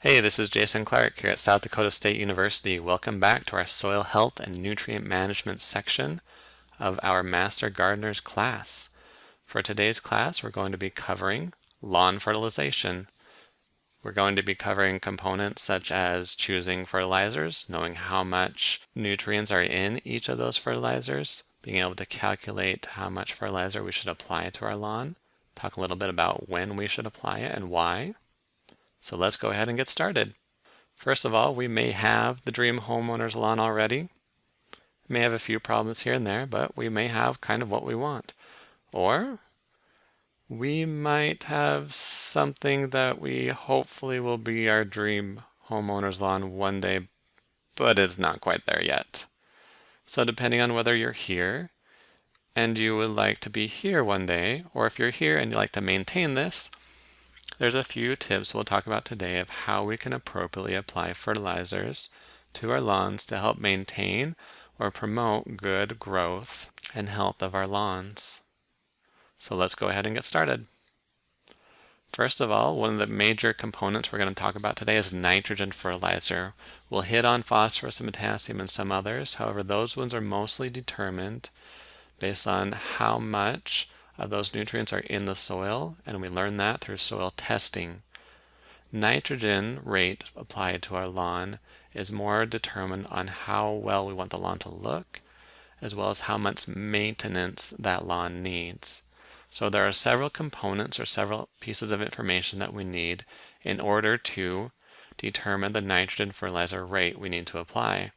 Hey, this is Jason Clark here at South Dakota State University. Welcome back to our Soil Health and Nutrient Management section of our Master Gardeners class. For today's class, we're going to be covering lawn fertilization. We're going to be covering components such as choosing fertilizers, knowing how much nutrients are in each of those fertilizers, being able to calculate how much fertilizer we should apply to our lawn, talk a little bit about when we should apply it and why. So let's go ahead and get started. First of all, we may have the dream homeowner's lawn already. May have a few problems here and there, but we may have kind of what we want. Or we might have something that we hopefully will be our dream homeowner's lawn one day, but it's not quite there yet. So depending on whether you're here and you would like to be here one day, or if you're here and you like to maintain this, there's a few tips we'll talk about today of how we can appropriately apply fertilizers to our lawns to help maintain or promote good growth and health of our lawns. So let's go ahead and get started. First of all, one of the major components we're going to talk about today is nitrogen fertilizer. We'll hit on phosphorus and potassium and some others. However, those ones are mostly determined based on how much of those nutrients are in the soil, and we learn that through soil testing. Nitrogen rate applied to our lawn is more determined on how well we want the lawn to look, as well as how much maintenance that lawn needs. So there are several components or several pieces of information that we need in order to determine the nitrogen fertilizer rate we need to apply.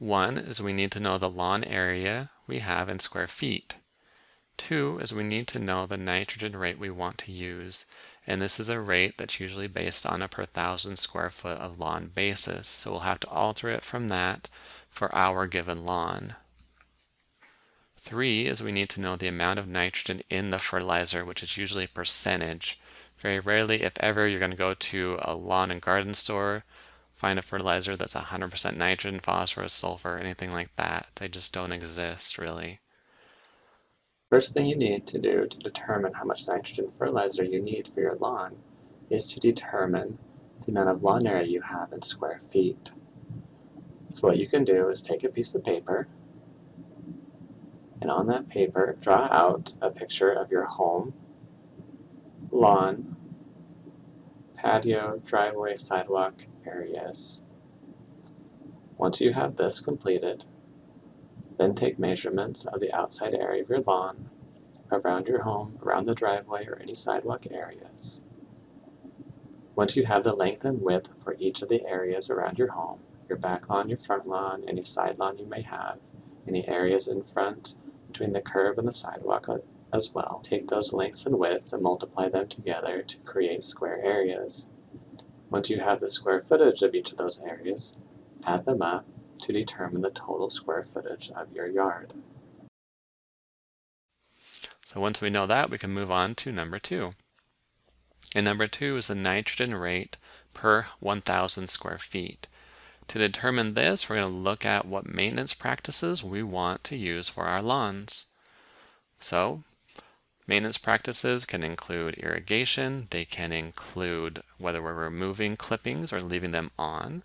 One is we need to know the lawn area we have in square feet. Two is we need to know the nitrogen rate we want to use, and this is a rate that's usually based on a per 1,000 square foot of lawn basis, so we'll have to alter it from that for our given lawn. Three is we need to know the amount of nitrogen in the fertilizer, which is usually percentage. Very rarely, if ever, you're going to go to a lawn and garden store, find a fertilizer that's 100% nitrogen, phosphorus, sulfur, anything like that. They just don't exist really. First thing you need to do to determine how much nitrogen fertilizer you need for your lawn is to determine the amount of lawn area you have in square feet. So what you can do is take a piece of paper, and on that paper draw out a picture of your home, lawn, patio, driveway, sidewalk areas. Once you have this completed, then take measurements of the outside area of your lawn, around your home, around the driveway, or any sidewalk areas. Once you have the length and width for each of the areas around your home, your back lawn, your front lawn, any side lawn you may have, any areas in front between the curb and the sidewalk as well, take those lengths and widths and multiply them together to create square areas. Once you have the square footage of each of those areas, add them up to determine the total square footage of your yard. So once we know that, we can move on to number two. And number two is the nitrogen rate per 1,000 square feet. To determine this, we're going to look at what maintenance practices we want to use for our lawns. So, maintenance practices can include irrigation, they can include whether we're removing clippings or leaving them on,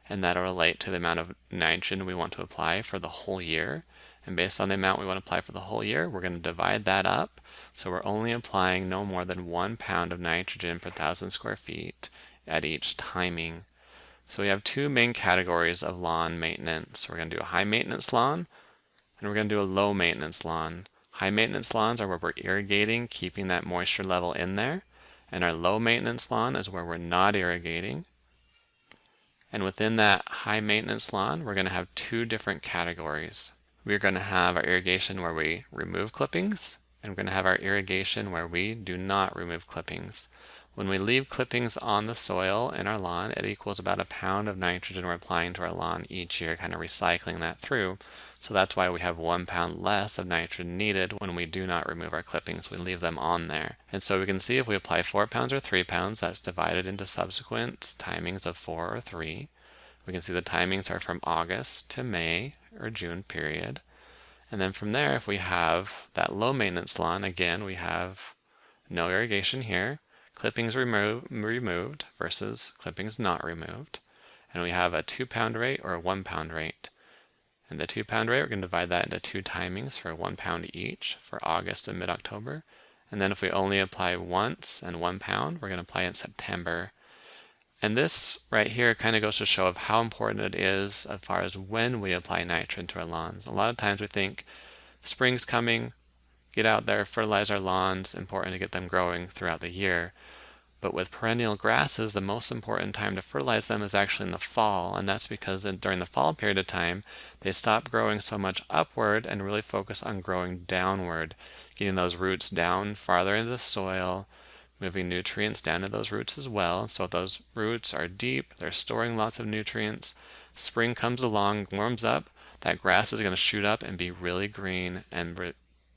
and that'll relate to the amount of nitrogen we want to apply for the whole year. And based on the amount we want to apply for the whole year, we're going to divide that up. So we're only applying no more than 1 pound of nitrogen per 1,000 square feet at each timing. So we have two main categories of lawn maintenance. We're going to do a high maintenance lawn, and we're going to do a low maintenance lawn. High maintenance lawns are where we're irrigating, keeping that moisture level in there. And our low maintenance lawn is where we're not irrigating. And within that high maintenance lawn, we're going to have two different categories. We're going to have our irrigation where we remove clippings, and we're going to have our irrigation where we do not remove clippings. When we leave clippings on the soil in our lawn, it equals about a pound of nitrogen we're applying to our lawn each year, kind of recycling that through. So that's why we have 1 pound less of nitrogen needed when we do not remove our clippings. We leave them on there. And so we can see if we apply 4 pounds or 3 pounds, that's divided into subsequent timings of 4 or 3. We can see the timings are from August to May or June period. And then from there, if we have that low maintenance lawn, again, we have no irrigation here, clippings removed versus clippings not removed. And we have a 2-pound rate or a 1-pound rate. And the 2-pound rate, we're going to divide that into 2 timings for 1 pound each for August and mid-October. And then if we only apply once and 1 pound, we're going to apply in September. And this right here kind of goes to show of how important it is as far as when we apply nitrogen to our lawns. A lot of times we think spring's coming, get out there, fertilize our lawns, important to get them growing throughout the year. But with perennial grasses, the most important time to fertilize them is actually in the fall, and that's because during the fall period of time, they stop growing so much upward and really focus on growing downward, getting those roots down farther into the soil, moving nutrients down to those roots as well. So if those roots are deep, they're storing lots of nutrients. Spring comes along, warms up, that grass is going to shoot up and be really green and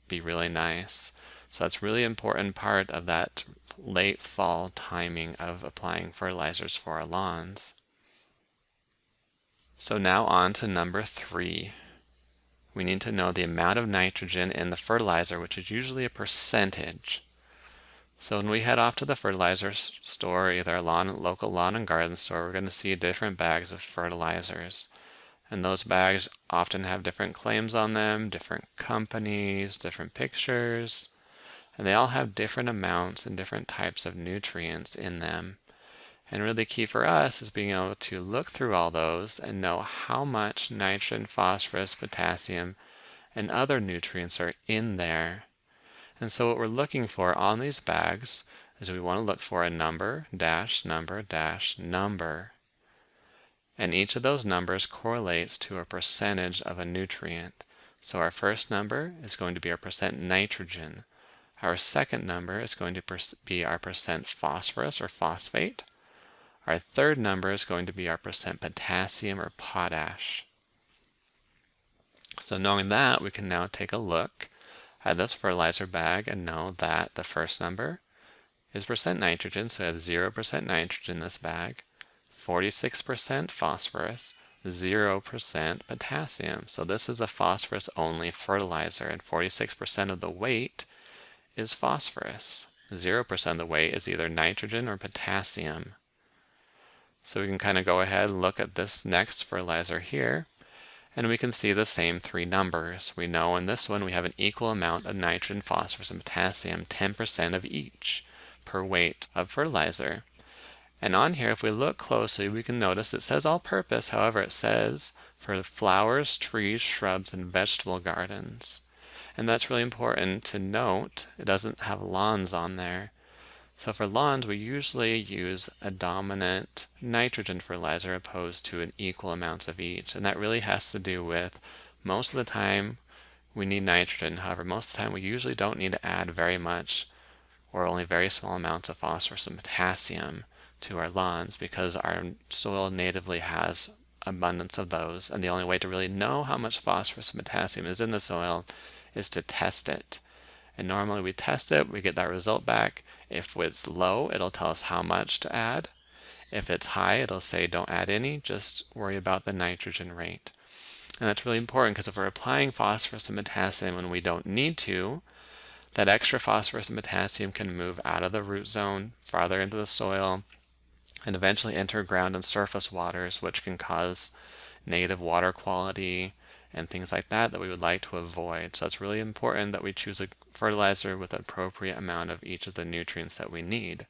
be really nice. So that's really important part of that late fall timing of applying fertilizers for our lawns. So now on to number 3. We need to know the amount of nitrogen in the fertilizer, which is usually a percentage. So when we head off to the fertilizer store, either a local lawn and garden store, we're going to see different bags of fertilizers. And those bags often have different claims on them, different companies, different pictures. And they all have different amounts and different types of nutrients in them. And really key for us is being able to look through all those and know how much nitrogen, phosphorus, potassium, and other nutrients are in there. And so what we're looking for on these bags is we want to look for a number, dash, number, dash, number. And each of those numbers correlates to a percentage of a nutrient. So our first number is going to be our percent nitrogen. Our second number is going to be our percent phosphorus or phosphate. Our third number is going to be our percent potassium or potash. So knowing that, we can now take a look at this fertilizer bag and know that the first number is percent nitrogen, so we have 0% nitrogen in this bag, 46% phosphorus, 0% potassium. So this is a phosphorus only fertilizer, and 46% of the weight is phosphorus. 0% of the weight is either nitrogen or potassium. So we can kind of go ahead and look at this next fertilizer here, and we can see the same 3 numbers. We know in this one we have an equal amount of nitrogen, phosphorus, and potassium, 10% of each per weight of fertilizer. And on here, if we look closely, we can notice it says all-purpose. However, it says for flowers, trees, shrubs, and vegetable gardens. And that's really important to note. It doesn't have lawns on there. So for lawns, we usually use a dominant nitrogen fertilizer opposed to an equal amount of each. And that really has to do with most of the time we need nitrogen. However, most of the time we usually don't need to add very much or only very small amounts of phosphorus and potassium to our lawns because our soil natively has abundance of those. And the only way to really know how much phosphorus and potassium is in the soil is to test it. And normally we test it, we get that result back. If it's low, it'll tell us how much to add. If it's high, it'll say don't add any, just worry about the nitrogen rate. And that's really important because if we're applying phosphorus and potassium when we don't need to, that extra phosphorus and potassium can move out of the root zone, farther into the soil, and eventually enter ground and surface waters, which can cause negative water quality and things like that that we would like to avoid. So it's really important that we choose a fertilizer with an appropriate amount of each of the nutrients that we need.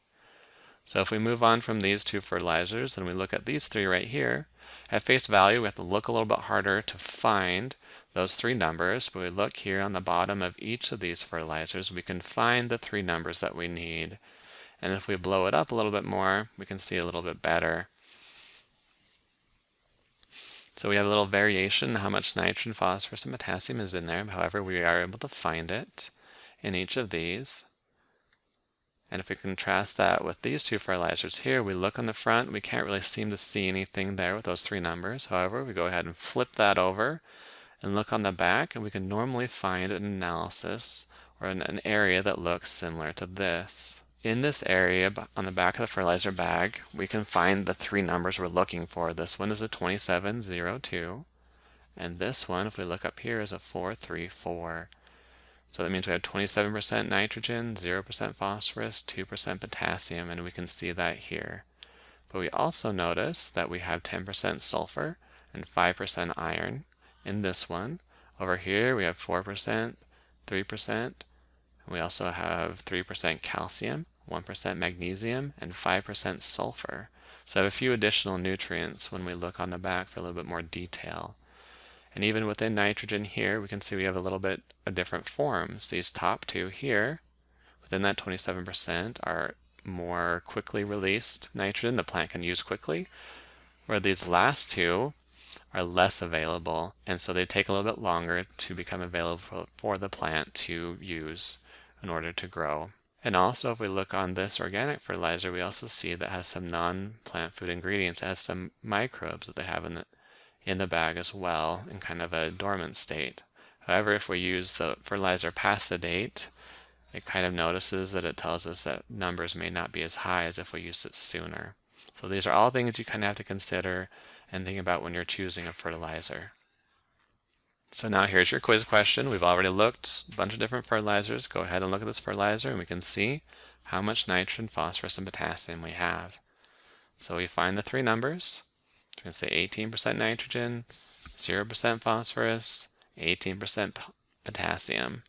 So if we move on from these 2 fertilizers and we look at these 3 right here, at face value we have to look a little bit harder to find those 3 numbers, but we look here on the bottom of each of these fertilizers, we can find the 3 numbers that we need. And if we blow it up a little bit more, we can see a little bit better. So we have a little variation in how much nitrogen, phosphorus, and potassium is in there. However, we are able to find it in each of these. And if we contrast that with these 2 fertilizers here, we look on the front, we can't really seem to see anything there with those 3 numbers. However, we go ahead and flip that over and look on the back, and we can normally find an analysis or an area that looks similar to this. In this area on the back of the fertilizer bag, we can find the 3 numbers we're looking for. This one is a 2702, and this one, if we look up here, is a 434. So that means we have 27% nitrogen, 0% phosphorus, 2% potassium, and we can see that here. But we also notice that we have 10% sulfur and 5% iron in this one. Over here we have 4%, 3%, and we also have 3% calcium, 1% magnesium, and 5% sulfur. So I have a few additional nutrients when we look on the back for a little bit more detail. And even within nitrogen here, we can see we have a little bit of different forms. These top two here, within that 27%, are more quickly released nitrogen the plant can use quickly, where these last two are less available, and so they take a little bit longer to become available for the plant to use in order to grow. And also, if we look on this organic fertilizer, we also see that it has some non-plant food ingredients. It has some microbes that they have in the bag as well, in kind of a dormant state. However, if we use the fertilizer past the date, it kind of notices that it tells us that numbers may not be as high as if we used it sooner. So these are all things you kind of have to consider and think about when you're choosing a fertilizer. So now here's your quiz question. We've already looked a bunch of different fertilizers. Go ahead and look at this fertilizer and we can see how much nitrogen, phosphorus, and potassium we have. So we find the three numbers. We're going to say 18% nitrogen, 0% phosphorus, 18% potassium.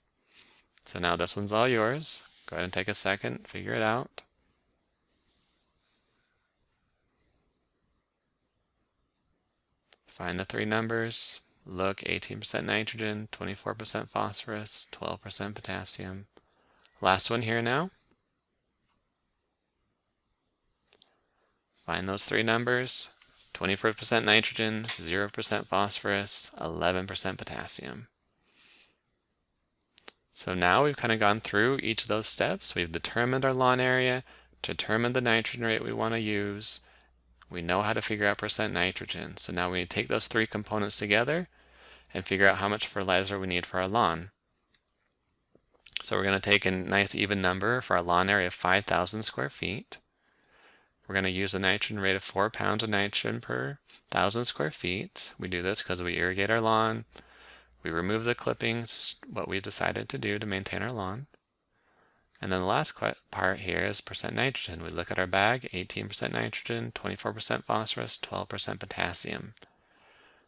So now this one's all yours. Go ahead and take a second, figure it out. Find the three numbers. Look, 18% nitrogen, 24% phosphorus, 12% potassium. Last one here now. Find those three numbers. 24% nitrogen, 0% phosphorus, 11% potassium. So now we've kind of gone through each of those steps. We've determined our lawn area, determined the nitrogen rate we want to use. We know how to figure out percent nitrogen. So now we need to take those three components together and figure out how much fertilizer we need for our lawn. So we're going to take a nice even number for our lawn area of 5,000 square feet. We're going to use a nitrogen rate of 4 pounds of nitrogen per 1,000 square feet. We do this because we irrigate our lawn. We remove the clippings, what we decided to do to maintain our lawn. And then the last part here is percent nitrogen. We look at our bag, 18% nitrogen, 24% phosphorus, 12% potassium.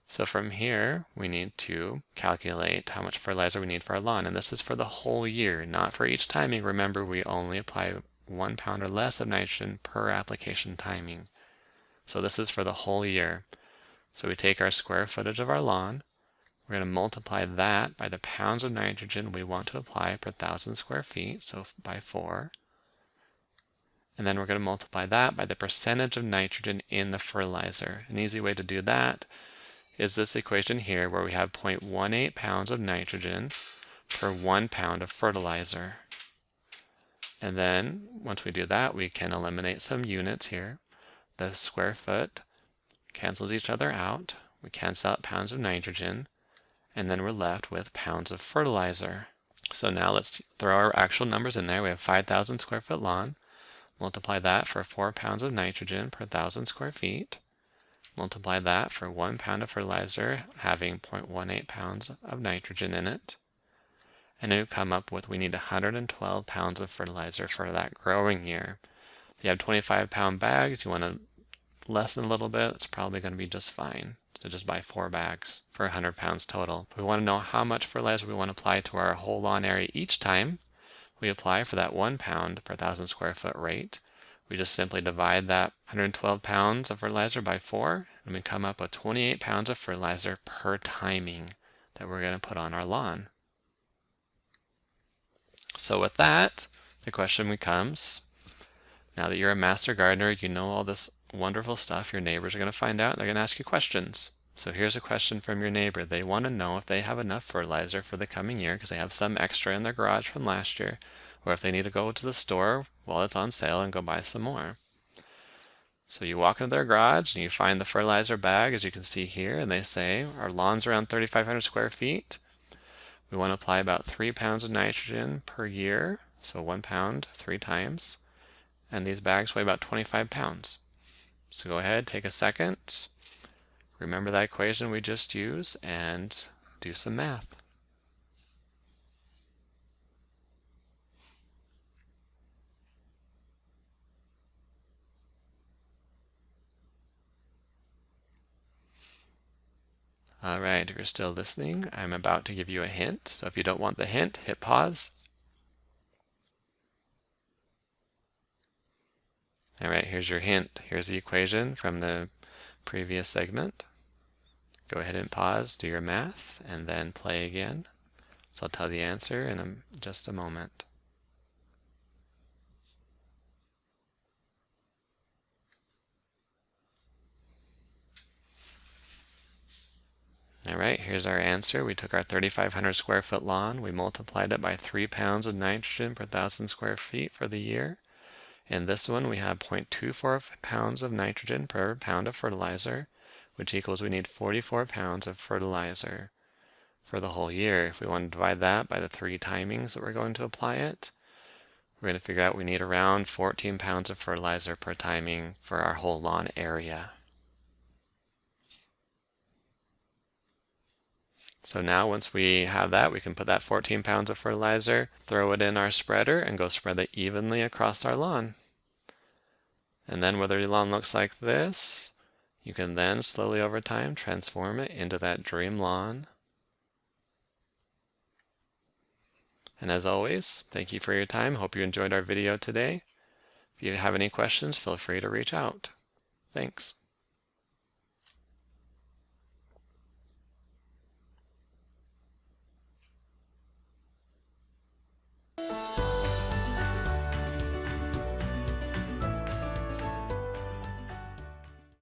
So from here, we need to calculate how much fertilizer we need for our lawn. And this is for the whole year, not for each timing. Remember, we only apply 1 pound or less of nitrogen per application timing. So this is for the whole year. So we take our square footage of our lawn. We're going to multiply that by the pounds of nitrogen we want to apply per 1,000 square feet, so by 4. And then we're going to multiply that by the percentage of nitrogen in the fertilizer. An easy way to do that is this equation here where we have 0.18 pounds of nitrogen per 1 pound of fertilizer. And then once we do that, we can eliminate some units here. The square foot cancels each other out. We cancel out pounds of nitrogen. And then we're left with pounds of fertilizer. So now let's throw our actual numbers in there. We have 5,000 square foot lawn. Multiply that for 4 pounds of nitrogen per 1,000 square feet. Multiply that for 1 pound of fertilizer having 0.18 pounds of nitrogen in it. And then we come up with we need 112 pounds of fertilizer for that growing year. If you have 25-pound bags, you want to lessen a little bit, it's probably going to be just fine. So just buy 4 bags for 100 pounds total. But we want to know how much fertilizer we want to apply to our whole lawn area each time we apply for that 1 pound per 1,000 square foot rate. We just simply divide that 112 pounds of fertilizer by 4, and we come up with 28 pounds of fertilizer per timing that we're going to put on our lawn. So with that, the question becomes, now that you're a master gardener, you know all this wonderful stuff, your neighbors are going to find out, they're going to ask you questions. So here's a question from your neighbor. They want to know if they have enough fertilizer for the coming year because they have some extra in their garage from last year, or if they need to go to the store while it's on sale and go buy some more. So you walk into their garage and you find the fertilizer bag, as you can see here, and they say, our lawn's around 3,500 square feet. We want to apply about 3 pounds of nitrogen per year, so 1 pound 3 times. And these bags weigh about 25 pounds. So go ahead, take a second, remember that equation we just used, and do some math. All right, if you're still listening, I'm about to give you a hint. So if you don't want the hint, hit pause. All right, here's your hint. Here's the equation from the previous segment. Go ahead and pause, do your math, and then play again. So I'll tell the answer in just a moment. All right, here's our answer. We took our 3,500 square foot lawn, we multiplied it by 3 pounds of nitrogen per 1,000 square feet for the year. In this one, we have 0.24 pounds of nitrogen per pound of fertilizer, which equals we need 44 pounds of fertilizer for the whole year. If we want to divide that by the 3 timings that we're going to apply it, we're going to figure out we need around 14 pounds of fertilizer per timing for our whole lawn area. So now once we have that, we can put that 14 pounds of fertilizer, throw it in our spreader, and go spread it evenly across our lawn. And then whether your lawn looks like this, you can then slowly over time transform it into that dream lawn. And as always, thank you for your time. Hope you enjoyed our video today. If you have any questions, feel free to reach out. Thanks.